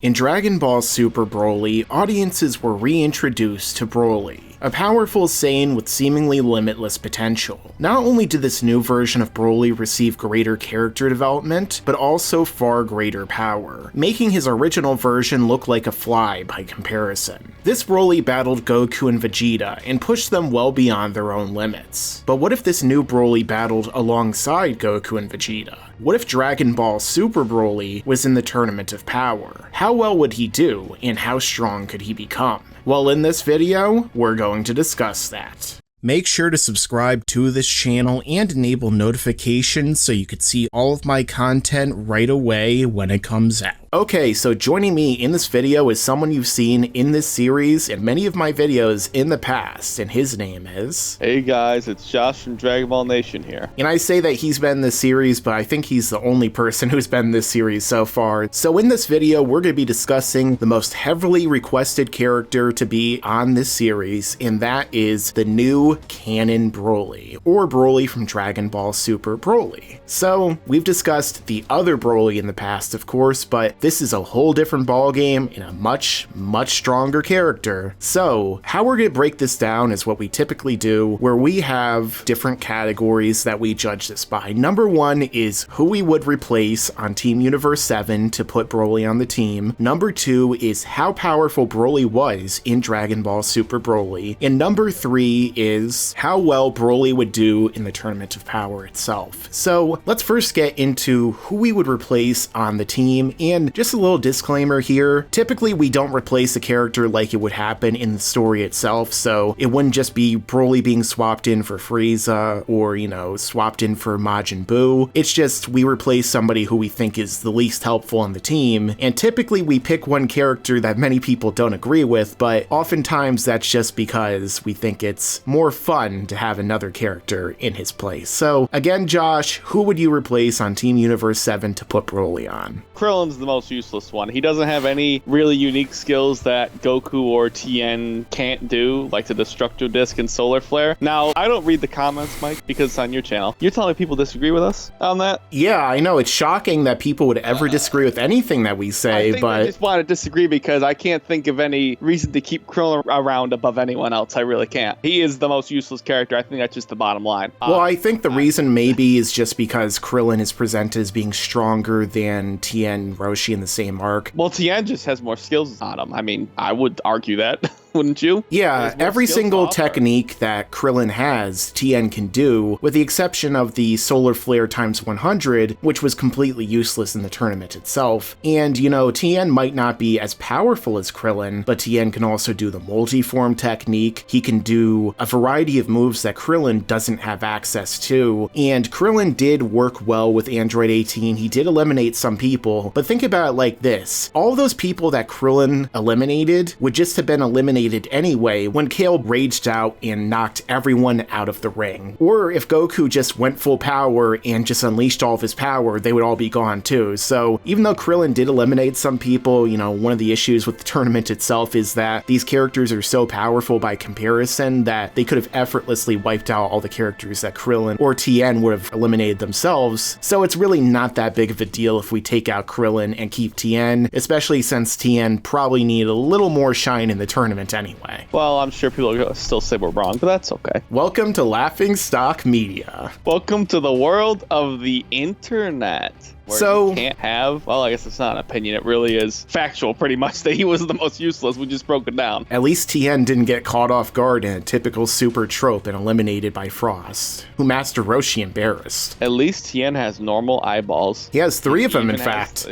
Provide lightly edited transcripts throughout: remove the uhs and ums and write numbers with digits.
In Dragon Ball Super Broly, audiences were reintroduced to Broly, a powerful Saiyan with seemingly limitless potential. Not only did this new version of Broly receive greater character development, but also far greater power, making his original version look like a fly by comparison. This Broly battled Goku and Vegeta and pushed them well beyond their own limits. But what if this new Broly battled alongside Goku and Vegeta? What if Dragon Ball Super Broly was in the Tournament of Power? How well would he do, and how strong could he become? Well, in this video, we're going to discuss that. Make sure to subscribe to this channel and enable notifications so you can see all of my content right away when it comes out. Okay, so joining me in this video is someone you've seen in this series and many of my videos in the past, and his name is... Hey guys, it's Josh from Dragon Ball Nation here. And I say that he's been in this series, but I think he's the only person who's been in this series so far. So in this video, we're going to be discussing the most heavily requested character to be on this series, and that is the new canon Broly, or Broly from Dragon Ball Super Broly. So, we've discussed the other Broly in the past, of course, but this is a whole different ballgame and a much stronger character. So, how we're going to break this down is what we typically do, where we have different categories that we judge this by. Number one is who we would replace on Team Universe 7 to put Broly on the team. Number two is how powerful Broly was in Dragon Ball Super Broly. And number three is how well Broly would do in the Tournament of Power itself. So let's first get into who we would replace on the team, and just a little disclaimer here, typically we don't replace a character like it would happen in the story itself, so it wouldn't just be Broly being swapped in for Frieza or, you know, swapped in for Majin Buu. It's just we replace somebody who we think is the least helpful on the team, and typically we pick one character that many people don't agree with, but oftentimes that's just because we think it's more fun to have another character in his place. So again, Josh, who would you replace on Team Universe 7 to put Broly on? Krillin's the most useless one. He doesn't have any really unique skills that Goku or Tien can't do, like the Destructo Disc and Solar Flare. Now, I don't read the comments, Mike, because it's on your channel. You're telling me people disagree with us on that? Yeah, I know. It's shocking that people would ever disagree with anything that we say, I just want to disagree because I can't think of any reason to keep Krillin around above anyone else. I really can't. He is the most useless character. I think that's just the bottom line. Well, I think the reason maybe is just because Krillin is presented as being stronger than Tien and Roshi in the same arc. Well, Tien just has more skills on him. I mean, I would argue that. Wouldn't you? Yeah, every single technique that Krillin has, Tien can do, with the exception of the Solar Flare times 100, which was completely useless in the tournament itself. And, you know, Tien might not be as powerful as Krillin, but Tien can also do the multi-form technique. He can do a variety of moves that Krillin doesn't have access to. And Krillin did work well with Android 18. He did eliminate some people, but think about it like this. All those people that Krillin eliminated would just have been eliminated anyway when Kale raged out and knocked everyone out of the ring. Or if Goku just went full power and just unleashed all of his power, they would all be gone too. So even though Krillin did eliminate some people, you know, one of the issues with the tournament itself is that these characters are so powerful by comparison that they could have effortlessly wiped out all the characters that Krillin or Tien would have eliminated themselves. So it's really not that big of a deal if we take out Krillin and keep Tien, especially since Tien probably needed a little more shine in the tournament anyway. Well, I'm sure people will still say we're wrong, but that's okay. Welcome to Laughingstock Media. Welcome to the world of the internet. So, you can't have, well, I guess it's not an opinion, it really is factual pretty much that he was the most useless. We just broke it down. At least Tien didn't get caught off guard in a typical super trope and eliminated by Frost, who Master Roshi embarrassed. At least Tien has normal eyeballs. He has three of them, in fact.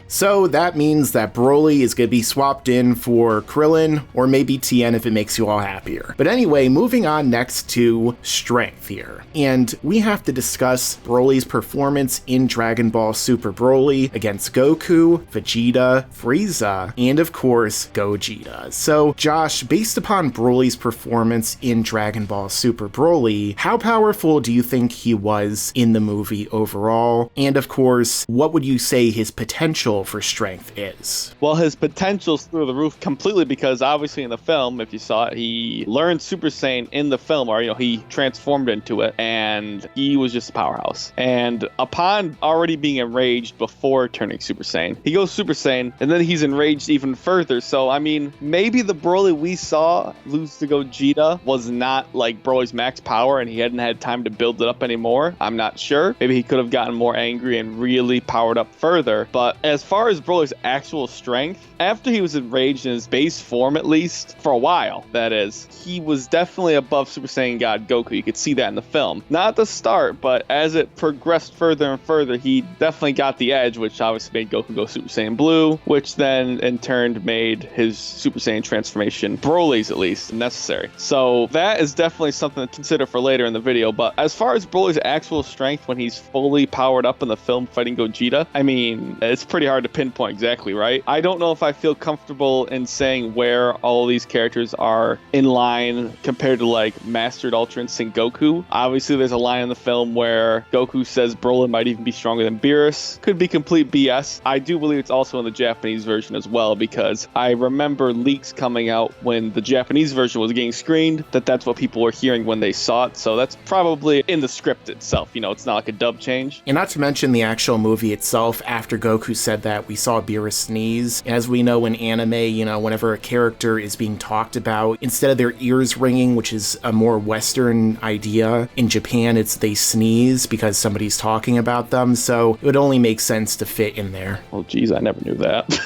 So that means that Broly is going to be swapped in for Krillin, or maybe Tien if it makes you all happier. But anyway, moving on next to strength here. And we have to discuss Broly's performance in Dragon Ball Super Broly against Goku, Vegeta, Frieza, and of course, Gogeta. So, Josh, based upon Broly's performance in Dragon Ball Super Broly, how powerful do you think he was in the movie overall? And of course, what would you say his potential for strength is? Well, his potential's through the roof completely because obviously in the film, if you saw it, he learned Super Saiyan in the film, or, you know, he transformed into it, and he was just a powerhouse. And upon already being being enraged before turning Super Saiyan. He goes Super Saiyan, and then he's enraged even further. So, I mean, maybe the Broly we saw lose to Gogeta was not like Broly's max power, and he hadn't had time to build it up anymore. I'm not sure. Maybe he could have gotten more angry and really powered up further. But as far as Broly's actual strength, after he was enraged in his base form, at least, for a while, that is, he was definitely above Super Saiyan God Goku. You could see that in the film. Not at the start, but as it progressed further and further, he definitely got the edge, which obviously made Goku go Super Saiyan Blue, which then in turn made his Super Saiyan transformation, Broly's at least, necessary. So that is definitely something to consider for later in the video. But as far as Broly's actual strength when he's fully powered up in the film fighting Gogeta, I mean, it's pretty hard to pinpoint exactly, right? I don't know if I feel comfortable in saying where all these characters are in line compared to like Mastered Ultra Instinct Goku. Obviously, there's a line in the film where Goku says Broly might even be stronger than Beerus. Could be complete BS. I do believe it's also in the Japanese version as well, because I remember leaks coming out when the Japanese version was getting screened that's what people were hearing when they saw it. So that's probably in the script itself. You know, it's not like a dub change. And not to mention the actual movie itself, after Goku said that, we saw Beerus sneeze. As we know in anime, you know, whenever a character is being talked about, instead of their ears ringing, which is a more Western idea, in Japan it's they sneeze because somebody's talking about them, so it would only make sense to fit in there. Oh geez, I never knew that.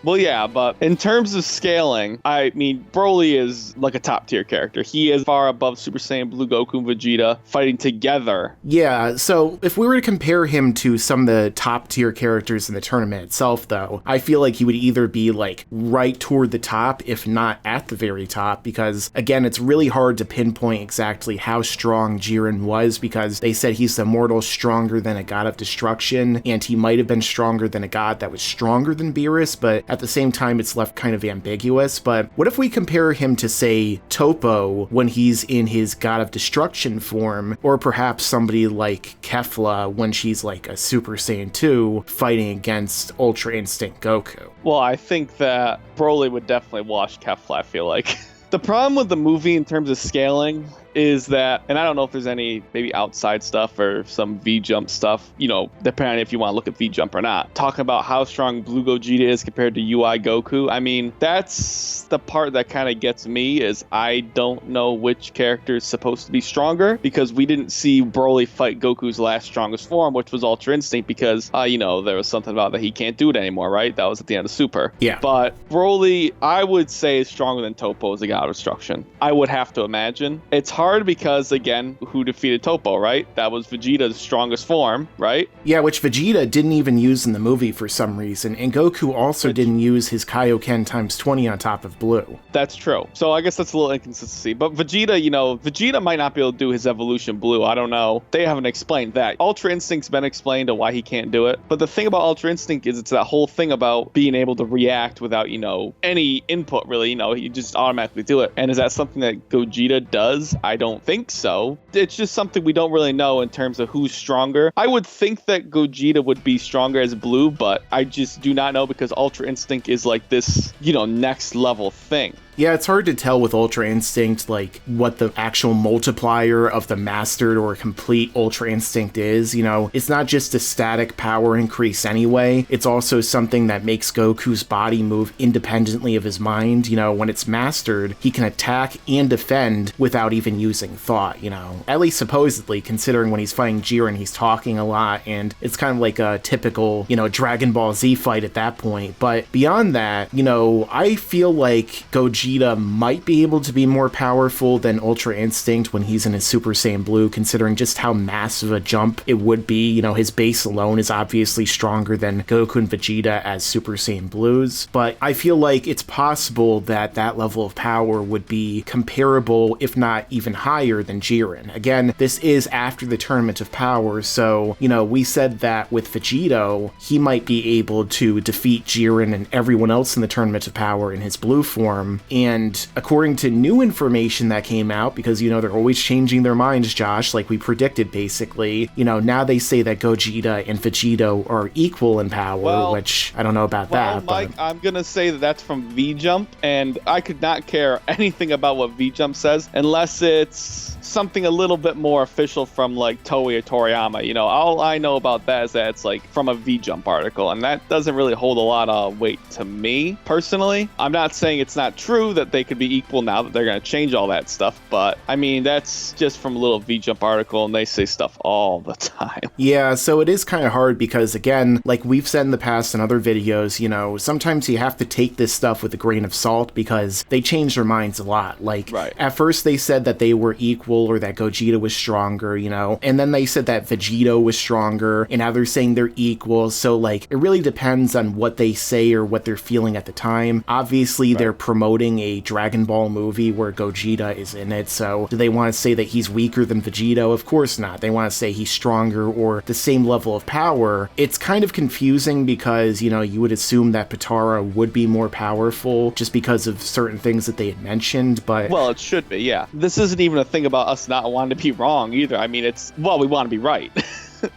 Well, yeah, but in terms of scaling, I mean, Broly is like a top tier character. He is far above Super Saiyan Blue Goku and Vegeta fighting together. Yeah, so if we were to compare him to some of the top tier characters in the tournament itself, though, I feel like he would either be like right toward the top, if not at the very top, because again, it's really hard to pinpoint exactly how strong Jiren was, because they said he's the mortal stronger than a god of destruction, and he might have been stronger than a god that was stronger than Beerus, but at the same time, it's left kind of ambiguous. But what if we compare him to, say, Toppo when he's in his God of Destruction form, or perhaps somebody like Kefla when she's like a Super Saiyan 2 fighting against Ultra Instinct Goku? Well, I think that Broly would definitely wash Kefla, I feel like. The problem with the movie in terms of scaling is that, and I don't know if there's any maybe outside stuff or some V-Jump stuff, you know, depending if you want to look at V-Jump or not, talking about how strong Blue Gogeta is compared to UI Goku. I mean, that's the part that kind of gets me, is I don't know which character is supposed to be stronger, because we didn't see Broly fight Goku's last strongest form, which was Ultra Instinct, because, you know, there was something about that he can't do it anymore, right? That was at the end of Super. Yeah. But Broly, I would say, is stronger than Toppo as a God of Destruction. I would have to imagine. It's hard because, again, who defeated Toppo, right? That was Vegeta's strongest form, right? Yeah, which Vegeta didn't even use in the movie for some reason, and Goku also didn't use his Kaioken times 20 on top of Blue. That's true. So I guess that's a little inconsistency. But Vegeta, you know, Vegeta might not be able to do his evolution Blue. I don't know. They haven't explained that. Ultra Instinct's been explained to why he can't do it. But the thing about Ultra Instinct is it's that whole thing about being able to react without, you know, any input, really. You know, you just automatically do it. And is that something that Gogeta does? I don't think so. It's just something we don't really know in terms of who's stronger. I would think that Gogeta would be stronger as Blue, but I just do not know, because Ultra Instinct is like this, you know, next level thing. Yeah, it's hard to tell with Ultra Instinct, like, what the actual multiplier of the mastered or complete Ultra Instinct is. You know, it's not just a static power increase anyway. It's also something that makes Goku's body move independently of his mind. You know, when it's mastered, he can attack and defend without even using thought, you know. At least supposedly, considering when he's fighting Jiren, he's talking a lot, and it's kind of like a typical, you know, Dragon Ball Z fight at that point. But beyond that, you know, I feel like Gogeta might be able to be more powerful than Ultra Instinct when he's in his Super Saiyan Blue, considering just how massive a jump it would be. You know, his base alone is obviously stronger than Goku and Vegeta as Super Saiyan Blues, but I feel like it's possible that that level of power would be comparable, if not even higher, than Jiren. Again, this is after the Tournament of Power, so, you know, we said that with Vegito, he might be able to defeat Jiren and everyone else in the Tournament of Power in his blue form. And according to new information that came out, because, you know, they're always changing their minds, Josh, like we predicted, basically, you know, now they say that Gogeta and Vegito are equal in power, which I don't know about that. Mike, but I'm going to say that that's from V-Jump, and I could not care anything about what V-Jump says unless it's something a little bit more official from like Toei or Toriyama. You know, all I know about that is that it's like from a V-Jump article, and that doesn't really hold a lot of weight to me personally. I'm not saying it's not true that they could be equal now that they're going to change all that stuff, but I mean, that's just from a little V-Jump article, and they say stuff all the time. Yeah, so it is kind of hard because, again, like we've said in the past in other videos, you know, sometimes you have to take this stuff with a grain of salt because they change their minds a lot. Like, at first they said that they were equal or that Gogeta was stronger, you know, and then they said that Vegito was stronger, and now they're saying they're equal. So, like, it really depends on what they say or what they're feeling at the time. Obviously, they're promoting a Dragon Ball movie where Gogeta is in it, so do they want to say that he's weaker than Vegito? Of course not. They want to say he's stronger or the same level of power. It's kind of confusing because, you know, you would assume that Potara would be more powerful just because of certain things that they had mentioned, but... Well, it should be, yeah. This isn't even a thing about us not wanting to be wrong either. I mean, it's, well, we want to be right.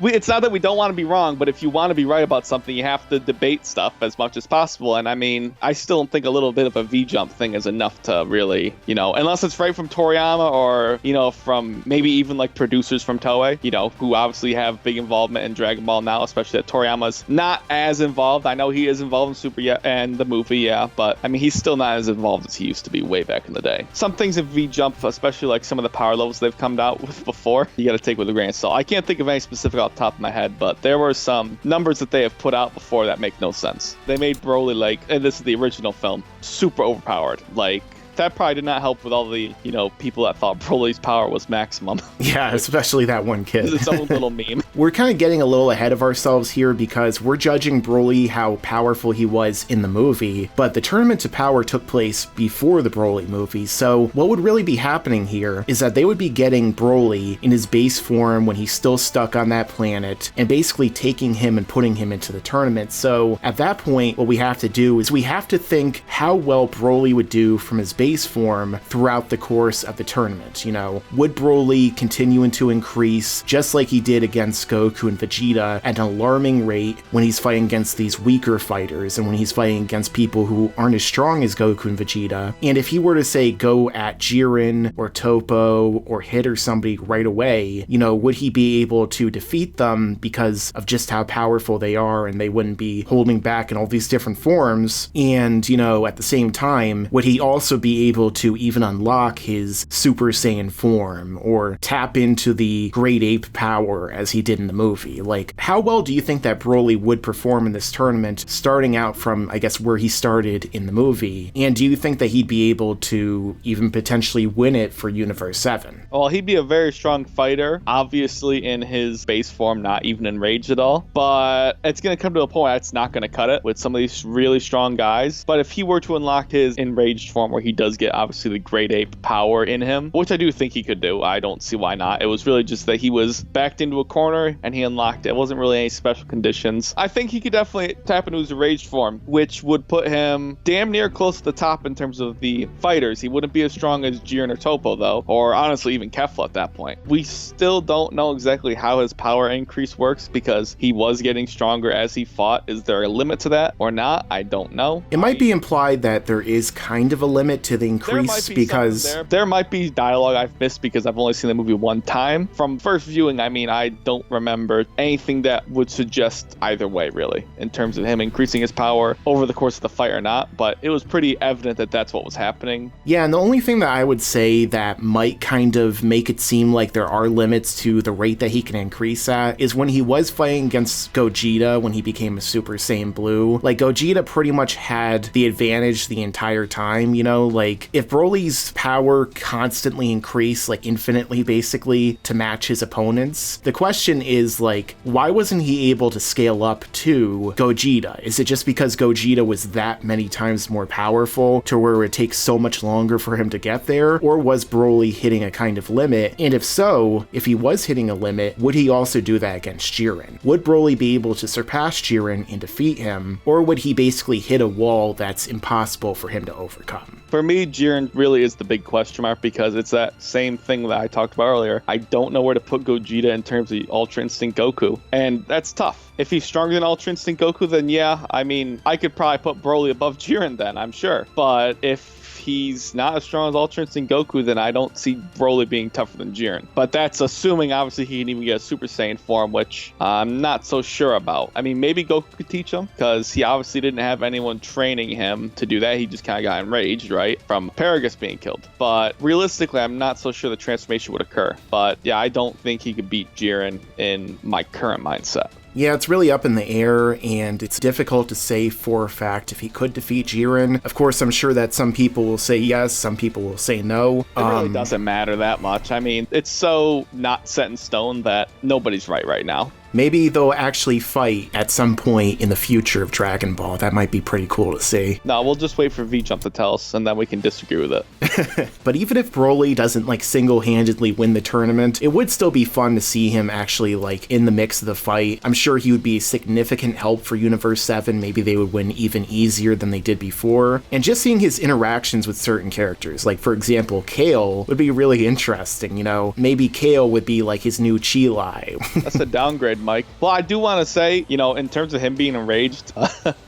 It's not that we don't want to be wrong, but if you want to be right about something, you have to debate stuff as much as possible. And I mean, I still don't think a little bit of a V-Jump thing is enough to really, you know, unless it's right from Toriyama or, you know, from maybe even like producers from Toei, you know, who obviously have big involvement in Dragon Ball now, especially that Toriyama's not as involved. I know he is involved in Super and the movie, but I mean, he's still not as involved as he used to be way back in the day. Some things in V-Jump, especially like some of the power levels they've come out with before, you got to take with a grain of salt. I can't think of any specific off the top of my head, but there were some numbers that they have put out before that make no sense. They made Broly, like, and this is the original film, super overpowered. Like, that probably did not help with all the, you know, people that thought Broly's power was maximum. Yeah, especially that one kid. It's its own little meme. We're kind of getting a little ahead of ourselves here because we're judging Broly how powerful he was in the movie, but the Tournament to Power took place before the Broly movie, so what would really be happening here is that they would be getting Broly in his base form when he's still stuck on that planet, and basically taking him and putting him into the tournament. So at that point, what we have to do is we have to think how well Broly would do from his base form throughout the course of the tournament. You know, would Broly continue to increase just like he did against Goku and Vegeta at an alarming rate when he's fighting against these weaker fighters and when he's fighting against people who aren't as strong as Goku and Vegeta? And if he were to say go at Jiren or Toppo or hit or somebody right away, you know, would he be able to defeat them because of just how powerful they are and they wouldn't be holding back in all these different forms? And, you know, at the same time, would he also be able to even unlock his Super Saiyan form or tap into the Great Ape power as he did in the movie? Like, how well do you think that Broly would perform in this tournament, starting out from, I guess, where he started in the movie? And do you think that he'd be able to even potentially win it for Universe 7? Well, he'd be a very strong fighter, obviously in his base form, not even enraged at all, but it's going to come to a point where it's not going to cut it with some of these really strong guys. But if he were to unlock his enraged form where he does get obviously the Great Ape power in him, which I do think he could do, I don't see why not. It was really just that he was backed into a corner and he unlocked it. It wasn't really any special conditions. I think he could definitely tap into his enraged form, which would put him damn near close to the top in terms of the fighters. He wouldn't be as strong as Jiren or Toppo though, or honestly even Kefla at that point. We still don't know exactly how his power increase works because he was getting stronger as he fought. Is there a limit to that or not? I don't know. It might be implied that there is kind of a limit to the increase because there might be dialogue I've missed because I've only seen the movie one time. From first viewing, I mean, I don't remember anything that would suggest either way, really, in terms of him increasing his power over the course of the fight or not, but it was pretty evident that that's what was happening. Yeah, and the only thing that I would say that might kind of make it seem like there are limits to the rate that he can increase at is when he was fighting against Gogeta when he became a Super Saiyan Blue. Like, Gogeta pretty much had the advantage the entire time, you know? Like, if Broly's power constantly increased, like infinitely basically, to match his opponents, the question is, like, why wasn't he able to scale up to Gogeta? Is it just because Gogeta was that many times more powerful to where it takes so much longer for him to get there? Or was Broly hitting a kind of limit? And if so, if he was hitting a limit, would he also do that against Jiren? Would Broly be able to surpass Jiren and defeat him? Or would he basically hit a wall that's impossible for him to overcome? For me, Jiren really is the big question mark because it's that same thing that I talked about earlier. I don't know where to put Gogeta in terms of Ultra Instinct Goku, and that's tough. If he's stronger than Ultra Instinct Goku, then yeah, I mean, I could probably put Broly above Jiren then, I'm sure. But if he's not as strong as Ultra Instinct Goku, then I don't see Broly being tougher than Jiren. But that's assuming, obviously, he can even get a Super Saiyan form, which I'm not so sure about. I mean, maybe Goku could teach him, because he obviously didn't have anyone training him to do that. He just kind of got enraged, right, from Paragus being killed. But realistically, I'm not so sure the transformation would occur. But yeah, I don't think he could beat Jiren in my current mindset. Yeah, it's really up in the air, and it's difficult to say for a fact if he could defeat Jiren. Of course, I'm sure that some people will say yes, some people will say no. It really doesn't matter that much. I mean, it's so not set in stone that nobody's right now. Maybe they'll actually fight at some point in the future of Dragon Ball. That might be pretty cool to see. No, we'll just wait for V-Jump to tell us, and then we can disagree with it. But even if Broly doesn't, like, single-handedly win the tournament, it would still be fun to see him actually, like, in the mix of the fight. I'm sure he would be a significant help for Universe 7. Maybe they would win even easier than they did before. And just seeing his interactions with certain characters, like, for example, Kale, would be really interesting, you know? Maybe Kale would be, like, his new Chi-Lai. That's a downgrade, Mike. Well, I do want to say, you know, in terms of him being enraged,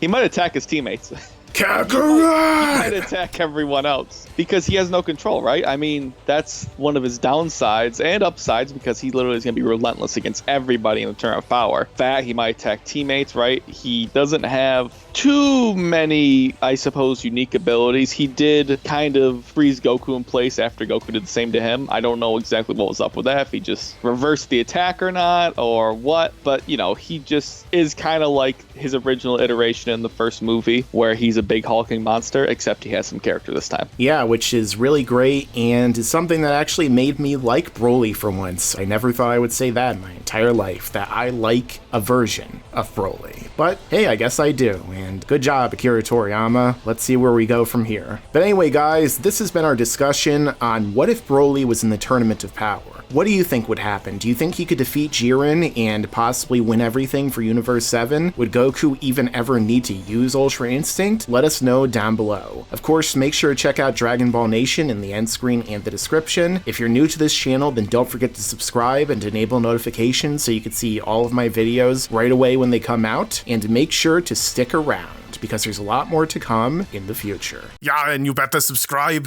he might attack his teammates. Kakarot! He might attack everyone else because he has no control, right? I mean, that's one of his downsides and upsides, because he literally is going to be relentless against everybody in the turn of power. That he might attack teammates, right? He doesn't have too many, I suppose, unique abilities. He did kind of freeze Goku in place after Goku did the same to him. I don't know exactly what was up with that, if he just reversed the attack or not, or what. But, you know, he just is kind of like his original iteration in the first movie, where he's a big hulking monster, except he has some character this time. Yeah, which is really great, and is something that actually made me like Broly for once. I never thought I would say that in my entire life, that I like a version of Broly. But hey, I guess I do, and good job, Akira Toriyama. Let's see where we go from here. But anyway, guys, this has been our discussion on what if Broly was in the Tournament of Power. What do you think would happen? Do you think he could defeat Jiren and possibly win everything for Universe 7? Would Goku even ever need to use Ultra Instinct? Let us know down below. Of course, make sure to check out Dragon Ball Nation in the end screen and the description. If you're new to this channel, then don't forget to subscribe and enable notifications so you can see all of my videos right away when they come out. And make sure to stick around, because there's a lot more to come in the future. Yeah, and you better subscribe.